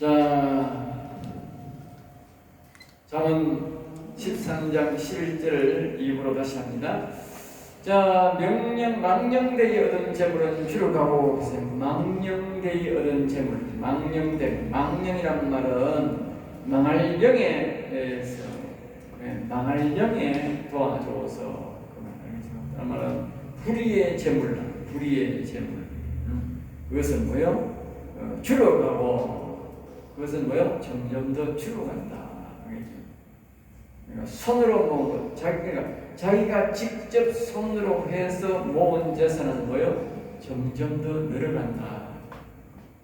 자, 잠언 13장 11절 입으로 다시 합니다. 자, 망령되이 얻은 재물은 주로 가고 계세요. 망령되이 얻은 재물, 망령이란 말은 망할 영에서 망할 영에 도와줘서 그 말은 불의의 재물. 그것은 뭐요? 줄어가고 그것은 뭐요? 점점 더 줄어간다. 그러니까 손으로 모은 것, 자기가 직접 손으로 해서 모은 재산은 뭐요? 점점 더 늘어간다.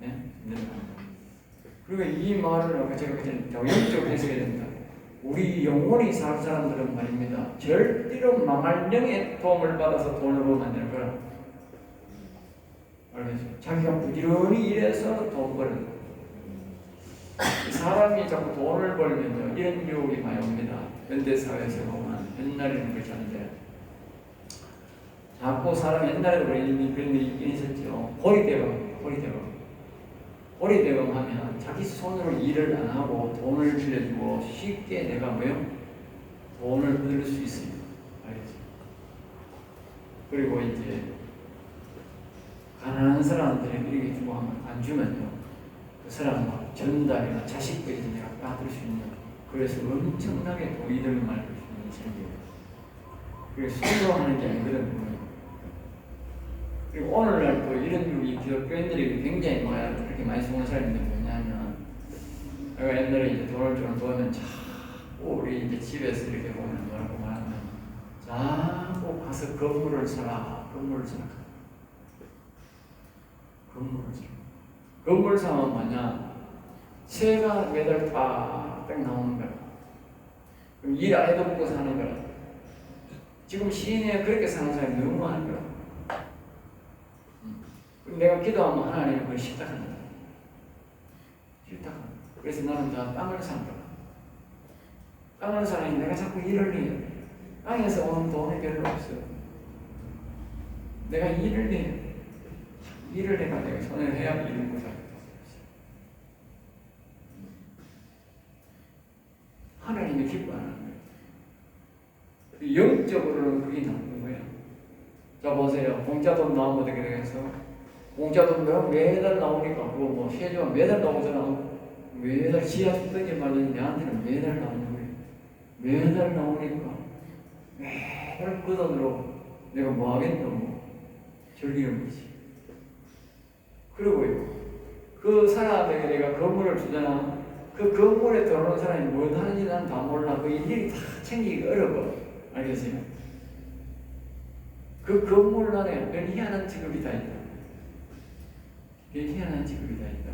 네? 늘어간다. 그리고 이 말을 제가 영적으로 해석해야 된다. 우리 영혼이 살 사람들은 말입니다. 절대로 망할 영의 도움을 받아서 돈을 벌면 안 되는 거라. 알겠죠? 자기가 부지런히 일해서 돈 버는 사람이 자꾸 돈을 벌면요 이런 유혹이 많이 옵니다. 현대사회에서 보면 옛날에는 그렇지 않은데 자꾸 사람이 옛날에도 그런 일이 있긴 있었죠. 호리대금 하면 자기 손으로 일을 안 하고 돈을 빌려주고 쉽게 내가 뭐요? 돈을 얻을 수 있습니다. 알겠죠? 그리고 이제 가난한 사람들에게 이렇게 주고 안 주면요 그 사람은 전달이나 자식들이 내가 받을 수 있는 그래서 엄청나게 도의를 말할 수 있는 생겨요. 그게 손으로 하는 게 아니거든요. 그리고 오늘날 또 이런 유혹이 기독교인들이 굉장히 그렇게 많이 속는 사람인데 뭐냐면 내가 옛날에 이제 돈을 좀 벌면 자꾸 우리 이제 집에서 이렇게 보면 뭐라고 말하면 자꾸 가서 건물을 사라. 건물 사면 뭐냐? 새가 매달 딱 나오는 거야. 그럼 일 안 해도 먹고 사는 거야. 지금 시내에 그렇게 사는 사람이 너무 많은 거야. 그럼 내가 기도하면 하나님은 그걸 싫다한다. 그래서 나는 다 땅을 산 거야. 땅을 사니 내가 자꾸 일을 해. 땅에서 오는 돈이 별로 없어. 내가 일을 해. 일을 내가 손을 해야 일을 못 살. 하나님이 기뻐하는 거예요. 영적으로는 그게 나쁜 거예요. 자 보세요. 공짜 돈 나오면 어떻게 되겠어? 공짜 돈 매달 나오니까 그거 뭐 세주면 매달 나오잖아. 매달 지하 쓰든지 말든지 내한테는 매달 나오는 거예요. 매달 나오니까 매달 그 돈으로 내가 뭐 하겠노? 뭐 즐기는 거지. 그리고요, 그 사람에게 내가 건물을 주잖아. 그 건물에 들어오는 사람이 뭘 하는지 난 다 몰라. 그 일일이 다 챙기기 어려워. 알겠어요? 그 건물 안에 별 희한한 직업이 다 있다. 희한한 직업이 다 있다.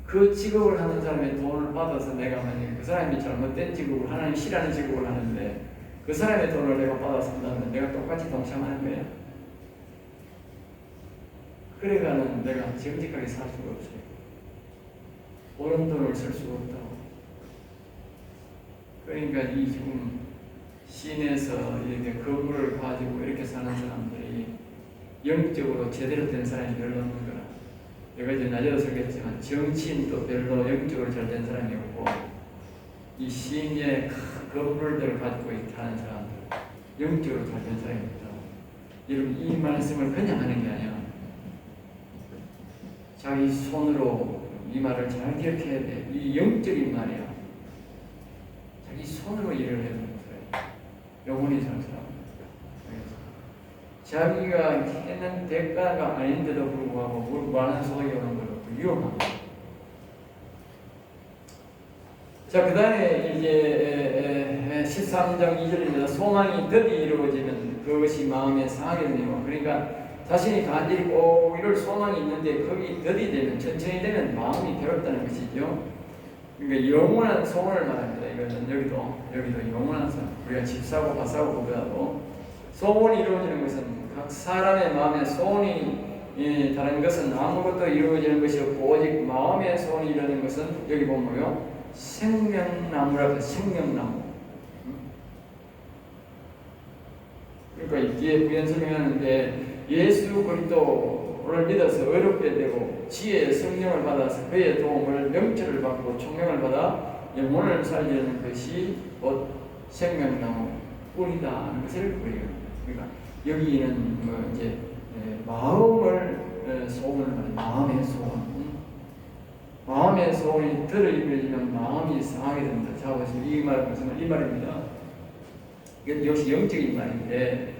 그 직업을 하는 사람의 돈을 받아서 내가 만약에 그 사람이 잘못된 직업을, 하나님 싫어하는 직업을 하는데 그 사람의 돈을 내가 받아서 한다면 내가 똑같이 동참하는 거야. 그래가는 내가 정직하게 살 수가 없어요. 옳은 돈을 쓸 수가 없다고. 그러니까 이 지금 시내에서 이렇게 건물을 가지고 이렇게 사는 사람들이 영적으로 제대로 된 사람이 별로 없는 거라. 내가 이제 낮에도 설계했지만 정치인도 별로 영적으로 잘 된 사람이 없고 이 시내에 건물들을 가지고 사는 사람들 영적으로 잘 된 사람이 없다고. 여러분 이 말씀을 그냥 하는 게 아니야. 자기 손으로 이 말을 잘 기억해야 돼. 이 영적인 말이야. 자기 손으로 일을 해야 되는 거예요. 영혼이 살 사람. 자기가 했는 대가가 아닌데도 불구하고 많은 소득이 오는 것도 위험합니다. 자, 그 다음에 이제 13장 2절입니다. 소망이 더디 이루어지면 그것이 마음의 상하겠네요. 그러니까 자신이 간절히 꼭 이럴 소망이 있는데 거기 더디 되면 천천히 되면 마음이 괴롭다는 것이죠. 그러니까 영원한 소원을 말합니다. 이거는 여기도 영원한 소원. 우리가 집 사고 밭 사고 보더라도 소원이 이루어지는 것은 각 사람의 마음의 소원이 다른 것은 아무것도 이루어지는 것이 없고 오직 마음의 소원이 이루어지는 것은 여기 보면요 생명나무라고 해요. 생명나무. 그러니까 뒤에 부연 설명하는데 예수 그리스도 오늘 믿어서 어렵게 되고 지혜의 성령을 받아서 그의 도움을 명철을 받고 총명을 받아 영혼을 살리는 것이 곧 생명나무 뿌리다 하는 것을 보여요. 그러니까 여기는 뭐 이제 마음을 소원을 말해요. 마음의 소원. 마음의 소원이 들어입혀지면 마음이 상하게 된다. 자, 보시면 이 말은 무슨 말? 이 말입니다. 이건 역시 영적인 말인데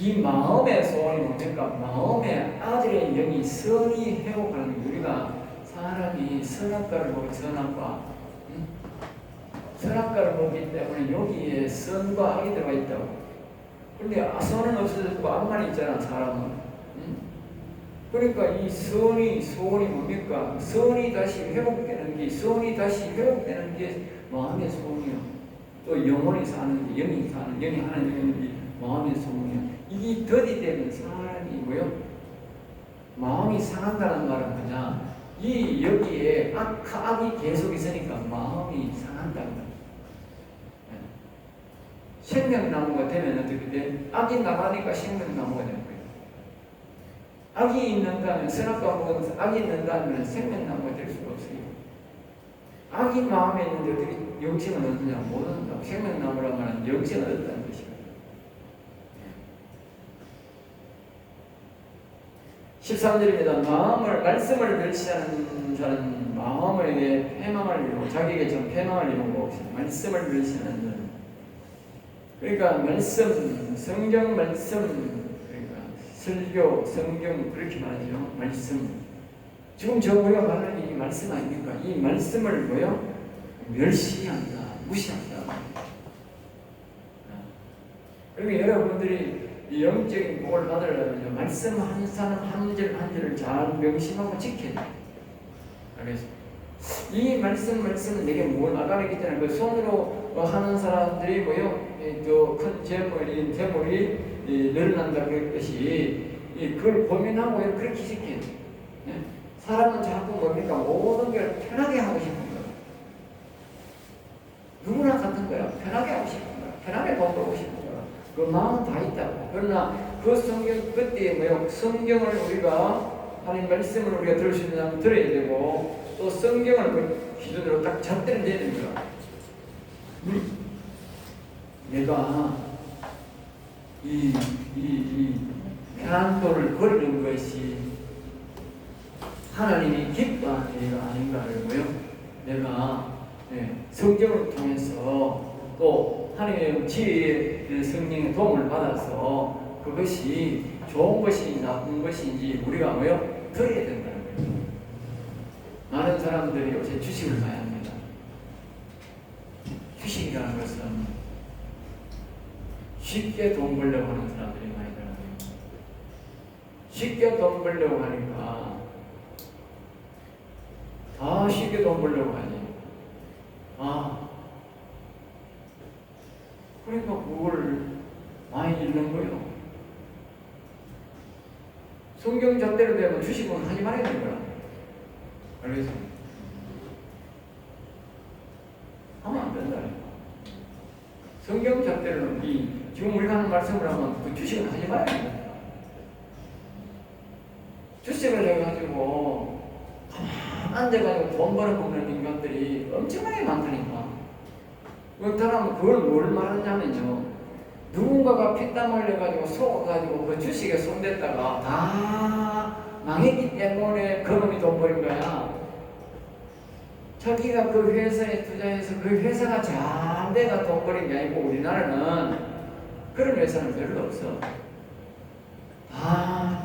이 마음의 소원이 뭡니까? 마음의 아들의 영이 선이 회복하는 우리가 사람이 선악과를 먹고 선악과를 먹기 때문에 여기에 선과 악이 들어가 있다고. 근데 선은 없어졌고 악만 있잖아 사람은. 그러니까 이 소원이 뭡니까? 선이 다시 회복되는 게 마음의 소원이요. 또 영혼이 사는 게 영이 하는 게 마음의 소원이요. 이게 더디되면 사람이 뭐요? 마음이 상한다는 말은 뭐냐? 여기에 악이 계속 있으니까 마음이 상한다는 거예요. 생명나무가 되면 어떻게 돼? 악이 나가니까 생명나무가 되는 거예요. 악이 있는다면, 선악과 먹으면서 악이 있는다면 생명나무가 될 수가 없어요. 악이 마음에 있는데 어떻게 영생을 얻느냐? 못 얻는다고. 생명나무란 말은 영생을 얻는다는 것이거든요. 13절입니다. 말씀을 멸시하는 자는 마음에게 패망을 이루고 자기에게 좀 패망을 이루고 말씀을 멸시하는 자는 그러니까 말씀, 성경 말씀 설교, 성경 그렇게 말하죠. 말씀. 지금 저 우리가 말하는 이 말씀 아닙니까? 이 말씀을 뭐요? 멸시한다, 무시한다. 그러면 여러분들이 이 영적인 복을 받으려면 말씀 한 사람 한 절 한 절을 잘 명심하고 지켜야 돼. 알겠어? 이 말씀은 내게 뭘 아까 했기 때문에 그 손으로 하는 사람들이 뭐요? 큰 재물이 늘어난다 그랬듯이 그걸 고민하고 그렇게 지켜야 돼. 사람은 자꾸 뭡니까? 모든 걸 편하게 하고 싶은 거야. 누구나 같은 거야. 편하게 하고 싶은 거야. 편하게 돈 벌고 싶은 거야. 그 마음은 다 있다고. 그러나 그 성경 그때 뭐요? 성경을 우리가 하나님 말씀을 우리가 들을 수 있는 들어야 되고 또 성경을 그 기준으로 딱 잡대를 내야 됩니다. 내가 이 편안도를 버리는 것이 하나님이 기뻐하는 일이 아닌가를 뭐요? 내가 성경을 통해서 또 하나님의 지혜의 성령의 도움을 받아서 그것이 좋은 것이 나쁜 것인지 우리가 뭐요? 들어야 된다는 거예요. 많은 사람들이 요새 주식을 많이 합니다. 주식이라는 것은 쉽게 돈 벌려고 하는 사람들이 많이 들어요. 쉽게 돈 벌려고 하니까 다 쉽게 돈 벌려고 하지. 그러니까 그걸 많이 잃는 거예요. 성경 잣대로 되면 주식은 하지 말아야 되는 거야. 알겠어? 하면 안 된다. 성경 잣대로는 지금 우리가 하는 말씀을 하면 그 주식은 하지 말아야 된다. 주식을 해가지고 가만 앉아가지고 돈 벌어먹는 인간들이 엄청나게 많다니까. 그렇다면 그걸 뭘 말하냐면요. 누군가가 피땀 흘려가지고 속아가지고 그 주식에 손댔다가 다 망했기 때문에 그놈이 돈 벌인 거야. 자기가 그 회사에 투자해서 그 회사가 잘 돼가 돈 벌인 게 아니고 우리나라는 그런 회사는 별로 없어.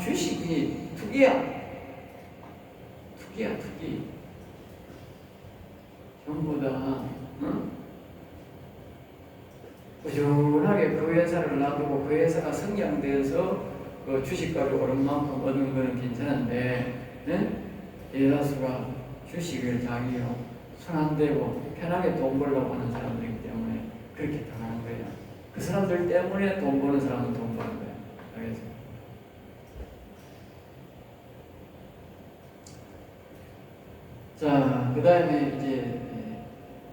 주식이 투기야. 투기. 전부 다 꾸준하게 그 회사를 놔두고 그 회사가 성장되어서 그 주식가로 오른 만큼 얻는 거는 괜찮은데 대다수가 주식을 자기요 손 안 대고 편하게 돈 벌려고 하는 사람들이기 때문에 그렇게 당하는 거예요. 그 사람들 때문에 돈 버는 사람은 돈 버는 거예요. 알겠어요? 자, 그 다음에 이제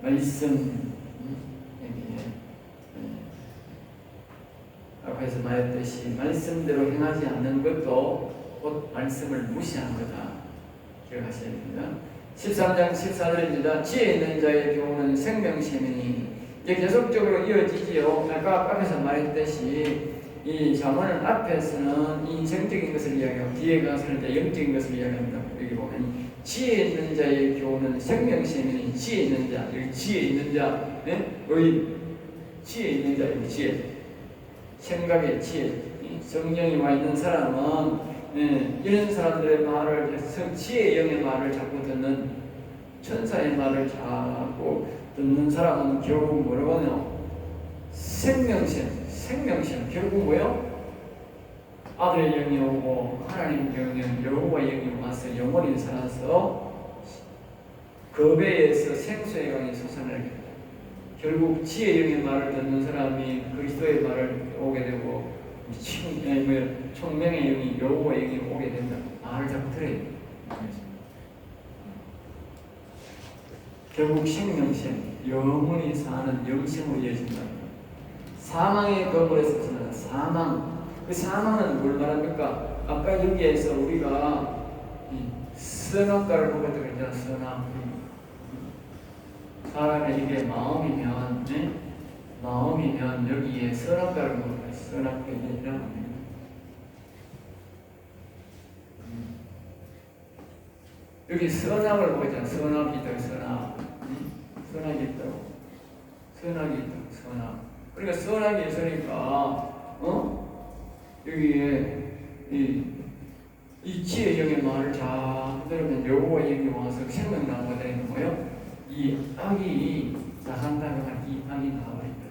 말씀 앞에서 말했듯이 말씀대로 행하지 않는 것도 곧 말씀을 무시한 거다. 기억하셔야 됩니다. 13장 14절입니다. 지혜 있는 자의 교훈은 생명샘이니. 이제 계속적으로 이어지지요. 아까 앞에서 말했듯이 이 잠언은 앞에서는 인생적인 것을 이야기하고 뒤에 가서는 영적인 것을 이야기합니다. 여기 보면 지혜 있는 자의 교훈은 생명샘이니. 지혜 있는 자, 여기 지혜 있는 자, 네? 의 지혜 있는 자, 여기 지혜, 생각의 지혜, 성령이 와 있는 사람은 이런 사람들의 말을, 지혜의 영의 말을 자꾸 듣는, 천사의 말을 자꾸 듣는 사람은 결국 뭐라고 하냐? 생명샘, 결국 뭐요? 아들의 영이 오고 하나님 영이 여호와의 영이 와서 영원히 살아서 그 배에서 생수의 강이 솟아나게 됩니다. 결국 지혜의 영의 말을 듣는 사람이 그리스도의 말을 오게 되고 총명의 영이 여호와의 영이 오게 된다. 말을 자꾸 들어야 돼요. 결국 생명샘, 영원히 사는 영생으로 이어진다. 사망의 거물에서 사망, 그 사망은 뭘 말합니까? 아까 여기에서 우리가 선악과를 보거든 그랬잖아. 선악. 사람의 이게 마음이면, 네? 마음이면 여기에 선악과를 먹어요. 선악과이라고 합니다. 여기 선악을 보잖아. 선악이 있다고, 선악. 선악이 있다고. 선악이 있다고, 선악. 그러니까 선악이 있으니까, 여기에 이 지혜의 영의 말을 잘 들으면 여호와의 영이 와서 생명나무가 되는 거예요. 이 악이 나간다면 이 악이 나와버린다.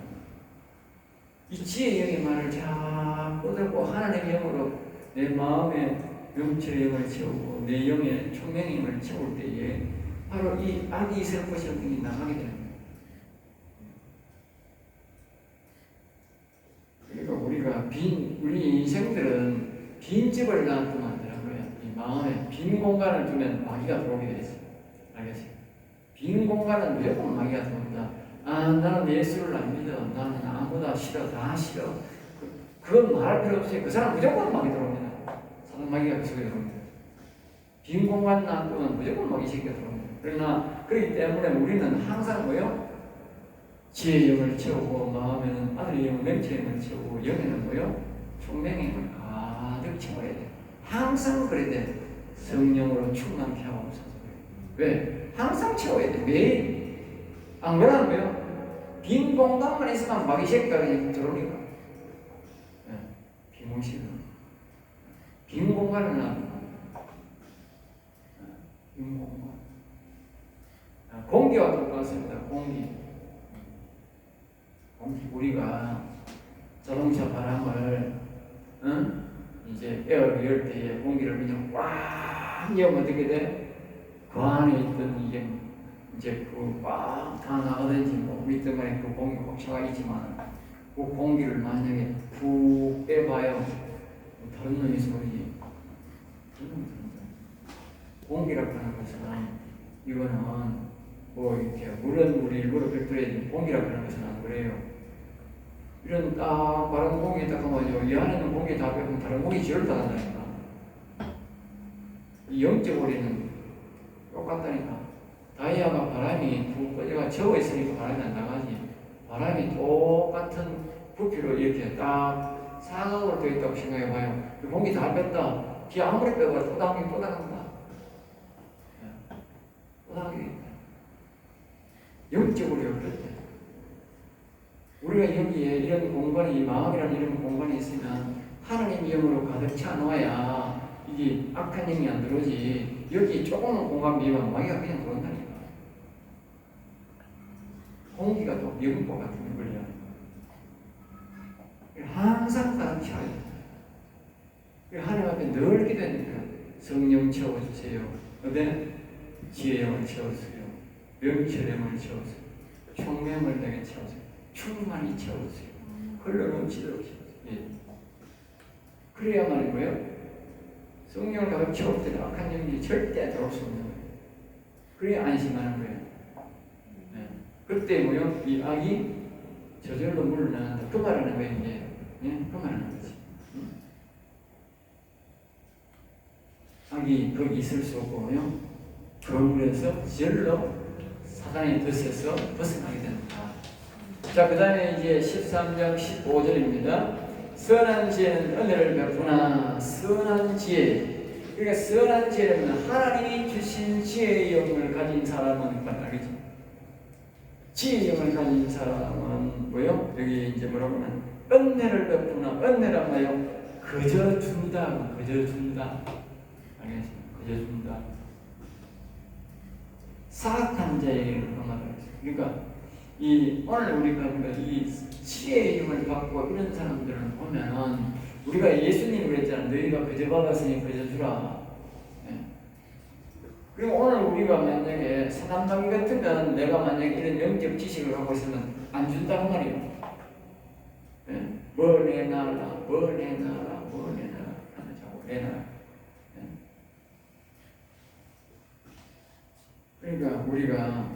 이 지혜의 영의 말을 잘 듣고 하나님의 영으로 내 마음에 영체의 영을 채우고 내 영의 총명의 영을 채울 때에 바로 이 악이 있을 것이 없는 게 나가게 되는 거예요. 그러니까 우리가 우리 인생들은 빈 집을 놔두면 안 되라고요. 이 마음에 빈 공간을 두면 마귀가 들어오게 돼 있어요. 알겠어요? 빈 공간은 무조건 마귀가 들어온다. 나는 예수를 안 믿어. 나는 아무나 싫어. 다 싫어. 그건 말할 필요 없어요. 그 사람 무조건 마귀 들어옵니다. 사람 마귀가 그 속에 들어옵니다. 빈 공간 놔두면 무조건 마귀 새끼가 들어옵니다. 그러나 그렇기 때문에 우리는 항상 뭐요? 지혜의 영을 채우고 마음에는 아들의 영을 맹체의 영을 채우고 영에는 뭐요? 총명의 영을 가득 채워야 돼요. 항상 그래야 돼요. 성령으로 충만케 하옵소서. 왜? 항상 채워야 돼. 매일. 안 그러면 뭐요? 빈 공간만 있으면 마귀 새끼가 그냥 들어오니까. 네. 비무식은. 빈 공간은 빈 공간. 공기와 똑같습니다. 공기. 우리가 자동차 바람을 이제 에어를 열 때에 공기를 그냥 꽉 열면 어떻게 돼? 그 안에 있던 이제 그 꽉 다 나가든지 뭐 밑에만 그 공기 꽉 차가 있지만 그 공기를 만약에 푹 빼봐요. 다른 놈이 소리지. 공기라고 하는 것은 이거는 뭐 이렇게 물은 우리 일부러 뱉어야 되는 공기라고 하는 것은 안 그래요. 이런 딱 바른 공기 딱 하면요, 이 안에는 공기 다 빼면 다른 공기 지혈 당한다니까. 이 영적 원리는 똑같다니까. 다이아가 바람이 푹 꺼져가 적어 있으니까 바람이 안 나가지. 바람이 똑같은 부피로 이렇게 딱 사각으로 되어 있다고 생각해봐요. 그 공기 다 뺐다. 비 아무리 빼봐 또 나가긴 또 나간다. 또 나가겠다. 영적으로 그렇대. 우리가 여기에 이런 공간이, 마음이라는 이런 공간이 있으면 하나님 영으로 가득 차놓아야 이게 악한 영이 안 들어오지. 여기 조그만 공간 비면 마귀가 그냥 들어온다니까. 공기가 또 영과 같은 걸요. 항상 가득 차야 돼. 하나님 앞에 늘 기도하니까 성령 채워주세요. 어때? 지혜의 영을 채워주세요. 명철의 영을 채워주세요. 총명을 내게 채워주세요. 충만히 채워주세요. 흘러넘치도록 채워주세요. 예. 그래야만 뭐예요? 성령을 가득 채울 때는 악한 영이 절대 들어올 수 없는 거예요. 그래야 안심하는 거예요. 네. 그때 뭐예요? 이 악이 저절로 물러나는다. 그 말하는 거예요, 이제. 예? 그 말하는 거지. 거기 있을 수 없고요. 거울에서 절로 사단의 덫에서 벗어나게 됩니다. 자, 그 다음에 이제 13장 15절입니다. 선한 지혜는 은혜를 베푸나 선한 지혜. 그러니까 선한 지혜는 하나님이 주신 지혜의 영을 가진 사람은 말이죠. 지혜의 영을 가진 사람은 뭐요? 여기 이제 뭐라고 하면 은혜를 베푸나 은혜란 말이요. 그저 준다. 그저 준다. 알겠습니다. 그저 준다. 사악한 자에게 말하죠. 그러니까 오늘 우리가 이 지혜의 힘을 받고 이런 사람들을 보면은 우리가 예수님이 그랬잖아. 너희가 그저 받았으니 그저 주라. 예. 그리고 오늘 우리가 만약에 사단마귀 같으면 내가 만약에 이런 영적 지식을 갖고 있으면 안 준다고 말이에요. 예. 뭐 내놔라, 뭐 내놔라, 뭐 내놔라 하면 자꾸 내놔라. 예. 그러니까 우리가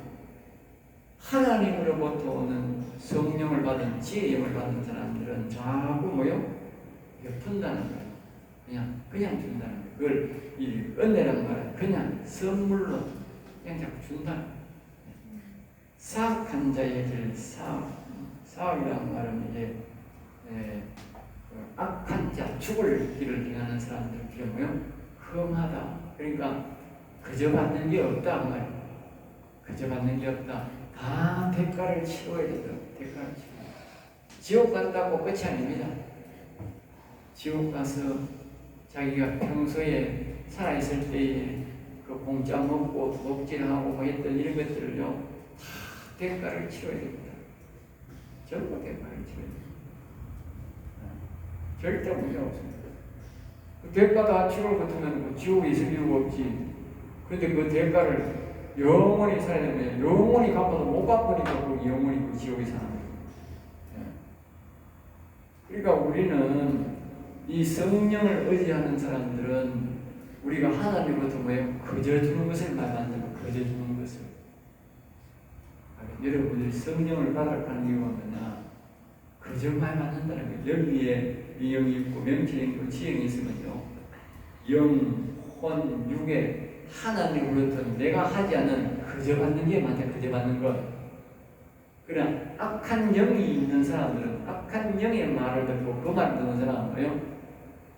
하나님으로부터 오는 성령을 받은 지혜의 영을 받은 사람들은 자꾸 뭐요? 푼다는 거예요. 그냥 준다는 거예요. 그걸 이 은혜라는 말은 그냥 선물로 그냥 자꾸 준다는 거예요. 사악한 자에게 사악이라는 말은 이제 악한 자, 죽을 길을 행하는 사람들 그게 뭐요? 흠하다. 그러니까 그저 받는 게 없다 그 말이에요. 그저 받는 게 없다. 다 대가를 치러야 된다. 대가를 치러. 지옥 간다고 끝이 아닙니다. 지옥 가서 자기가 평소에 살아있을 때에 그 공짜 먹고 도둑질하고 뭐 했던 이런 것들을요 다 대가를 치러야 됩니다. 전부 대가를 치러야 됩니다. 절대 문제 없습니다. 그 대가 다 치를 같으면 뭐 지옥에 있을 이유가 없지. 그런데 그 대가를 영원히 살아야 되면 영원히 갚아도 못 갚으니까 그 영원히 그 지옥에 사는 거예요. 그러니까 우리는 이 성령을 의지하는 사람들은 우리가 하나님으로부터 뭐예요? 거저 주는 것을 말한다면 거저 주는 것을. 여러분들이 성령을 받아가는 이유가 뭐냐? 거저 말 받는다는 거예요. 여기에 영이 있고 명체가 있고 지형이 있으면요. 영, 혼, 육에 하나님으로부터 내가 하지 않은 그저 받는 게 많다. 그저 받는 것. 그러나 악한 영이 있는 사람들은 악한 영의 말을 듣고 그 말을 듣는 사람은 뭐예요?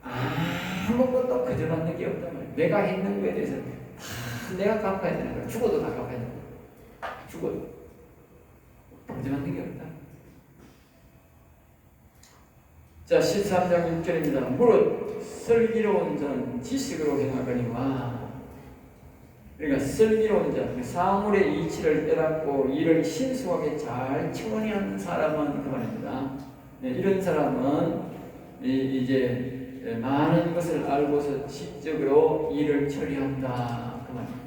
아무것도 그저 받는 게 없단 말이에요. 내가 했는 거에 대해서 다 내가 갚아야 되는 거야. 죽어도 다 갚아야 되는 거야. 죽어도 그저 받는 게 없다. 자, 13장 6절입니다. 무릇 슬기로운 자는 지식으로 행하거니와. 그러니까 슬기로운 자, 사물의 이치를 깨닫고 이를 신속하게 잘 처리하는 사람은 그 말입니다. 네, 이런 사람은 이제 많은 것을 알고서 지적으로 일을 처리한다 그 말입니다.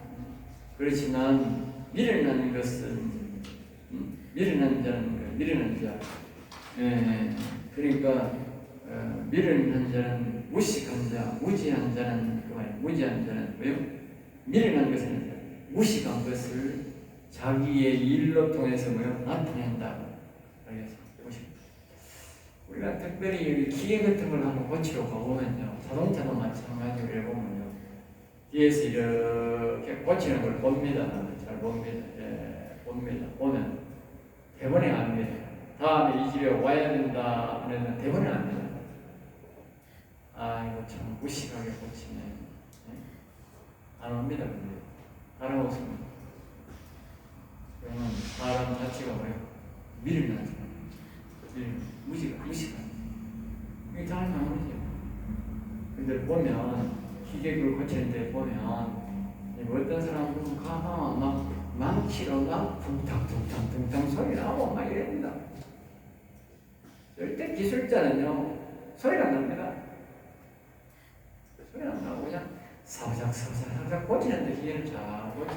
그렇지만 미련한 것은 미련한 자는 미련한 자. 그러니까 미련한 자는 무식한 자, 무지한 자는 그 말이에요. 무지한 자는 뭐요? 미련한 것은 무식한 것을 자기의 일로 통해서 뭐요? 나타낸다. 알겠어요? 우리가 특별히 기계 같은 걸 한번 고치러 가보면요. 자동차도 마찬가지로 해보면요. 뒤에서 이렇게 고치는 걸 봅니다. 잘 봅니다. 예, 봅니다. 보면 대본에 안 합니다. 다음에 이 집에 와야 된다 하면 대본에 안 합니다. 아, 이거 참 무식하게 고치네. 안 옵니다. 근데 따라오십니다. 그러면 사람 자체가 뭐예요? 미련한 사람, 무식한. 이게 다 나오죠. 근데 보면 기계를 고치는데 보면 어떤 사람은 가만 막 망치로 막 둥탕 소리 나고 막 이럽니다. 절대 기술자는요 소리가 안 납니다. 소리가 안 나고 그냥 사부작 고치는데 기계를 잘 고치.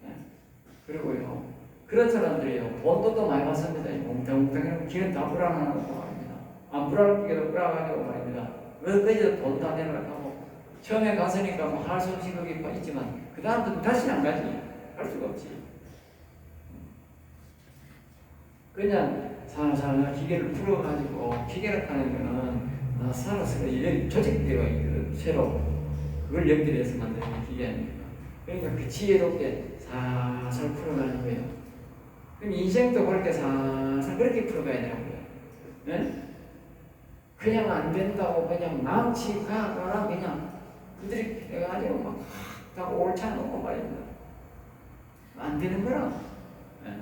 네? 그리고요 그런 사람들이요 돈도 또 많이 받습니다. 뭉텅뭉텅 기계는 다 불안하고 말입니다. 안 불안한 기계도 불안하고 말입니다. 그래서 돈 다 내려가고 처음에 갔으니까 뭐 할 수 없이 거기 있지만 그 다음부터 다시는 안 가지. 할 수가 없지. 그냥 살살 기계를 풀어가지고 기계를 하는 거는 나 살아서 조직되어 있거든. 새로 그걸 연결해서 만드는 게 기계 아닙니까? 그러니까 그 지혜롭게 살살 풀어가는 거예요. 그럼 인생도 그렇게 살살 그렇게 풀어가야 되고요. 네? 그냥 안 된다고 그냥 망치 가거나 그냥 그들이 해가지고 막다 옳지 않고 말입니다. 안 되는 거라. 네.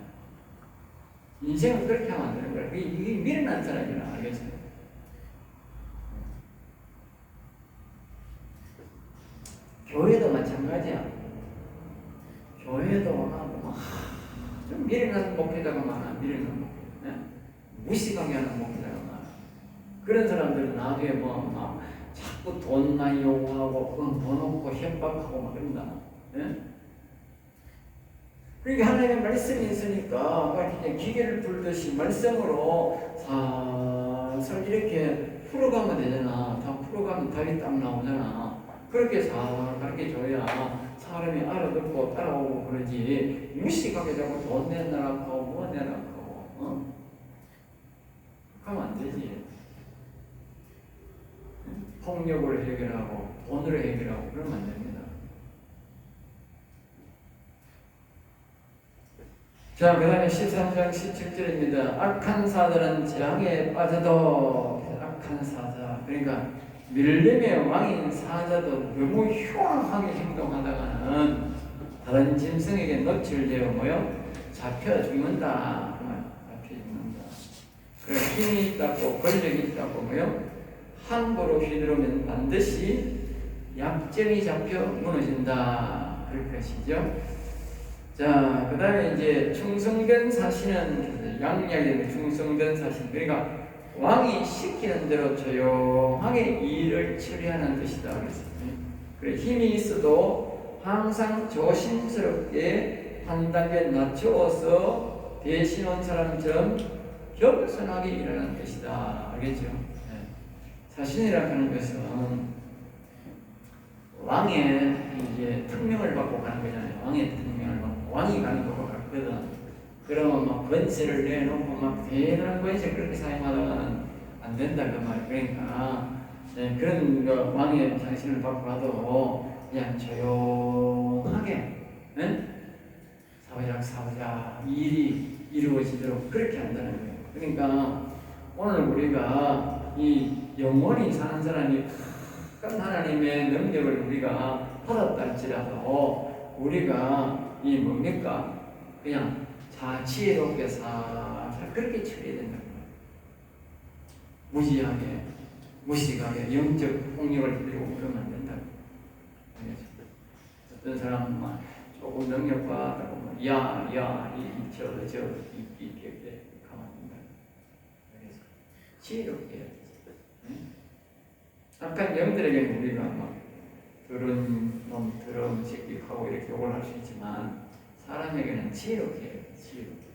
인생을 그렇게 하면 안 되는 거야. 이게 미련한 사람이라 알겠어요. 교회도 마찬가지야. 교회도 좀 미련한 목회자가 많아. 미련한 목회. 네? 무식하게 하는 목회자가 많아. 그런 사람들은 나중에 막 자꾸 돈 많이 요구하고 돈 없고 협박하고 막 그런다. 네? 그러니까 하나님의 말씀이 있으니까 그냥 기계를 불듯이 말씀으로 살살 이렇게 풀어가면 되잖아. 다 풀어가면 답이 딱 나오잖아. 그렇게 잘 가르쳐줘야 사람이 알아듣고 따라오고 그러지. 무식하게 자꾸 돈 내놔라 하고 뭐 내놔라 하고 하면 안 되지. 폭력으로 해결하고 돈으로 해결하고 그러면 안 됩니다. 자, 그 다음에 13장 17절입니다. 악한 사자는 재앙에 빠져도 악한 사자, 그러니까 밀림의 왕인 사자도 너무 흉하게 행동하다가는 다른 짐승에게 노출되어 잡혀 죽는다. 잡혀 죽는다. 그래, 힘이 있다고 권력이 있다고 함부로 휘두르면 반드시 약점이 잡혀 무너진다. 그럴 것이죠. 자, 그 다음에 이제 충성된 사신은 양약의 충성된 사신. 그러니까 왕이 시키는 대로 조용하게 일을 처리하는 뜻이다. 그래, 힘이 있어도 항상 조심스럽게 한 단계 낮추어서 대신한 사람처럼 겸손하게 일하는 뜻이다. 알겠죠? 네. 사신이라고 하는 것은 왕의 이제 특명을 받고 가는 거잖아요. 왕의 특명을 받고. 왕이 가는 거로 갔거든. 그러면 막 권세를 내놓고 막 대단한 권세 그렇게 사용하다가는 안 된다 그 말. 그러니까 네, 그런 왕의 장신을 받고 가도 그냥 조용하게 사부작 일이 이루어지도록 그렇게 한다는 거예요. 그러니까 오늘 우리가 이 영원히 사는 사람이 큰 하나님의 능력을 우리가 받았다 할지라도 우리가 이 뭡니까? 그냥 지혜롭게 살살 그렇게 처리해야 된다는 거예요. 무지하게, 무식하게 영적 폭력을 부리고 그러면 안 된다고. 어떤 사람은 막 조금 능력받다고 이 가면 안 된다. 그래서 지혜롭게 해야 돼. 약간 영들에게는 우리가 막 더러운 새끼 하고 이렇게 욕을 할 수 있지만 사람에게는 지혜롭게 해요. 지혜롭게.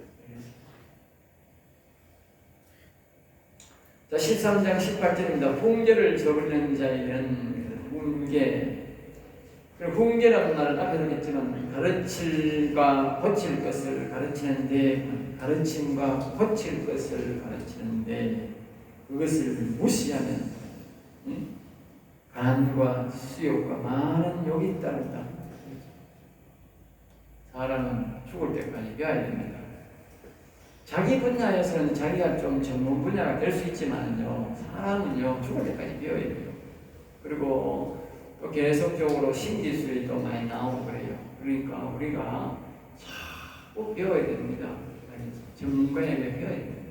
자, 13장 18절입니다. 훈계를 저버리는 자에게는 훈계. 훈계라는 말은 앞에도 했지만 가르칠과 고칠 것을 가르치는데, 가르침과 고칠 것을 가르치는데 그것을 무시하면 간과 수욕과 많은 욕이 따른다. 사람은 죽을 때까지 배워야 됩니다. 자기 분야에서는 자기가 좀 전문 분야가 될 수 있지만요, 사람은요 죽을 때까지 배워야 돼요. 그리고 또 계속적으로 신기술이 또 많이 나오고 그래요. 그러니까 우리가 자꾸 배워야 됩니다. 전문가에게 배워야 됩니다.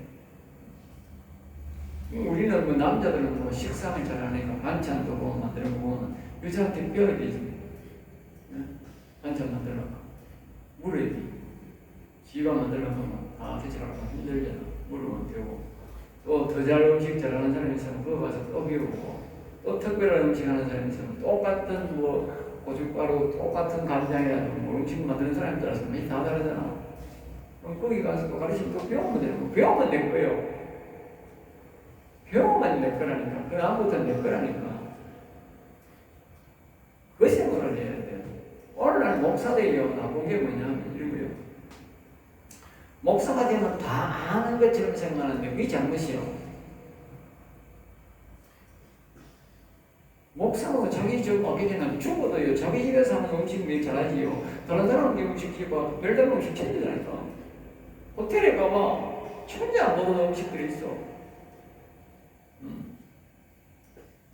우리는 남자들은 식상을 잘 하니까 반찬도 만들고 여자한테 배워야 되지. 반찬 만들려고 물어야 돼. 지가 만들려고 다 대처하고 힘들잖아. 물으면 되고. 또 더 잘 음식 잘하는 사람이 있으면 그거 가서 또 배우고, 또 특별한 음식 하는 사람이 있으면 똑같은 고춧가루, 똑같은 간장이라도 음식 만드는 사람에 따라서 맛이 다 다르잖아. 그럼 거기 가서 또 가르치면 또 배우면 되는 거. 배우면 될 거예요. 배우면 될 거라니까. 그 아무것도 될 거라니까. 그 생각을 해야 돼요. 오늘날 목사들이요, 나쁜 게 뭐냐면 이런 거예요. 목사가 되면 다 아는 것처럼 생각하는데 그게 잘못이요. 목사가 자기 자기 저 관계자는 죽어도요 자기 집에서 하는 음식 몇 잘하지요. 다른 사람한테 음식 집어 별다른 음식 챙기더라니까. 호텔에 가봐 전혀 안 먹는 음식들이 있어.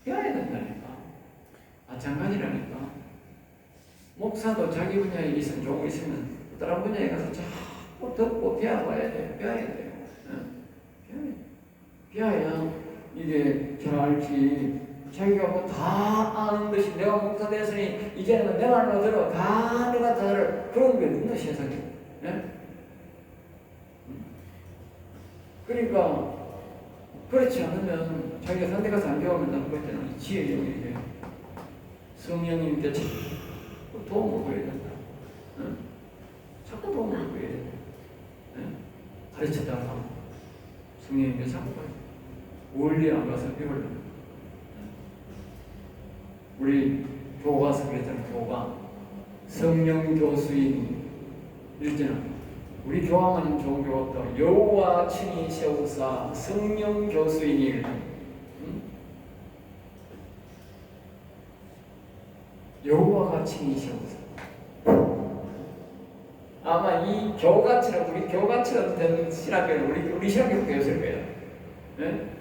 배워야 된다니까. 마찬가지라니까. 목사도 자기 분야에 있으면 좋은 거 있으면 다른 분야에 가서 자꾸 듣고 배워봐야 돼. 배워야 돼요. 배워야 이게 잘 알지. 자기가 뭐 다 아는 듯이 내가 목사 됐으니 이제는 내 말로 들어 다 내가 다 알아. 그런 게 없나 세상에. 네? 그러니까 그렇지 않으면 자기가 선택해서 안 배우면 나는 그때는 지혜의 영역에 성령님께 자꾸 도움을 구해야 된다. 응? 자꾸 도움을 구해야 된다. 응? 가르치다가 성령님께 자꾸 원리 안 가서 배우려고. 우리 교가서 그랬잖아. 교가 성령 교수인 일제는 우리 교황은 좋은 교업도 여호와 친히 세우사 성령 교수인일. 여호와가 친히 세우사. 아마 이 교가처럼 우리 교가처럼 된 신학교는 우리 신학교 배웠을 거예요. 네?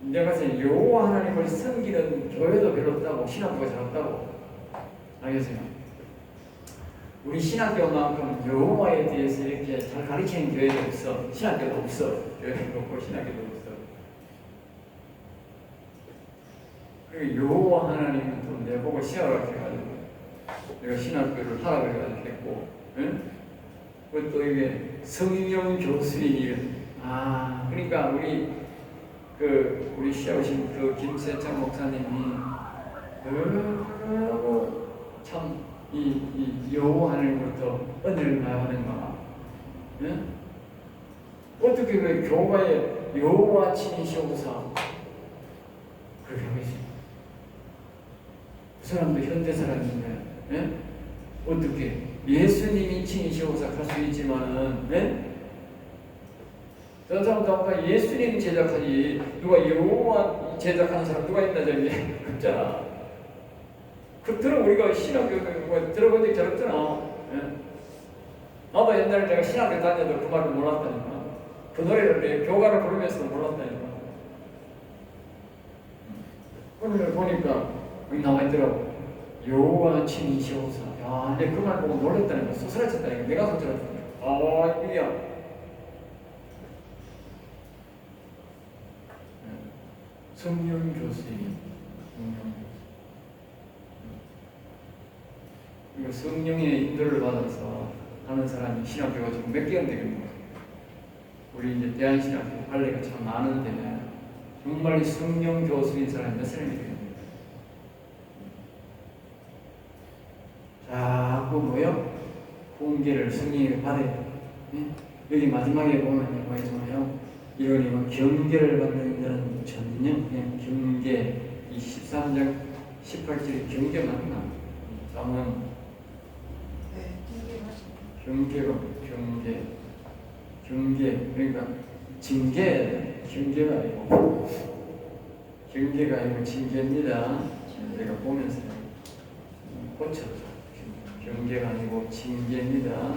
내가 봤을 때 여호와 하나님을 섬기는 교회도 별로 없다고 신학교가 잘 없다고. 알겠어요? 우리 신학교만큼 여호와에 대해서 이렇게 잘 가르치는 교회도 없어. 신학교도 없어. 교회도 없고 신학교도 없어. 그리고 여호와 하나님은 또 내보고 시험을 해가지고 내가 신학교를 하라 그래가지고 했고, 응? 그것도 이게 성령 교수인. 그러니까 우리 시아오신 그 김세창 목사님이 참 이 여호와 하나님부터 은혜를 나가는가? 예? 어떻게 그 교가에 여호와 친히시오사 그렇게 하겠어요? 그 사람도 현대 사람인데, 예? 어떻게 예수님이 친히시오사 할 수 있지만은, 예? 저 사람도 아까 예수님 제작하지 누가 여호와 제작하는 사람 누가 있나 저기 없잖아. 그토록 우리가 신학교 들어본 적이 잘 없잖아. 예? 나도 옛날에 내가 신학교 다녀도 그 말을 몰랐다니까. 그 노래를 내 교가를 부르면서도 몰랐다니까. 오늘 보니까 여기 나와 있더라고. 여호와 친히시오사. 야, 근데 그 말 보고 놀랬다니까. 소스라쳤다니까. 내가 소스라쳤다니까. 이게야. 성령 교수님. 이거 성령의 인도를 받아서 하는 사람이 신학교가 지금 몇 개가 되겠노? 우리 이제 대한신학교 관례가 참 많은데 정말 성령 교수인 사람이 몇 사람이 되겠노? 자꾸 뭐요? 공개를 성령이 받아야 돼. 여기 마지막에 보면 뭐가 있잖아요. 이러니까 경계를 받는 자는 전령 그냥 경계. 이 13장 18절에 경계 맞나? 자문 경계 그러니까 경계가 아니고 징계입니다. 내가 보면서 고쳤죠. 경계가 아니고 징계입니다.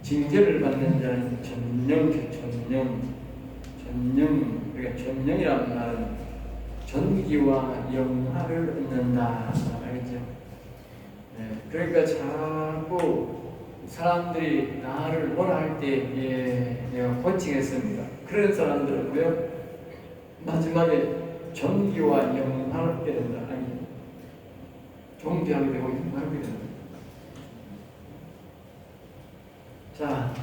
징계를 받는 자는 전령 그러니까 전령이라는 말은 전기와 영화를 얻는다. 알겠죠? 네, 그러니까 자꾸 사람들이 나를 뭐라 할 때 내가 코칭했습니다. 그런 사람들은 뭐요? 마지막에 전기와 영화를 얻게 된다. 아니, 존귀하게 되고 영화를 얻게 된다. 자.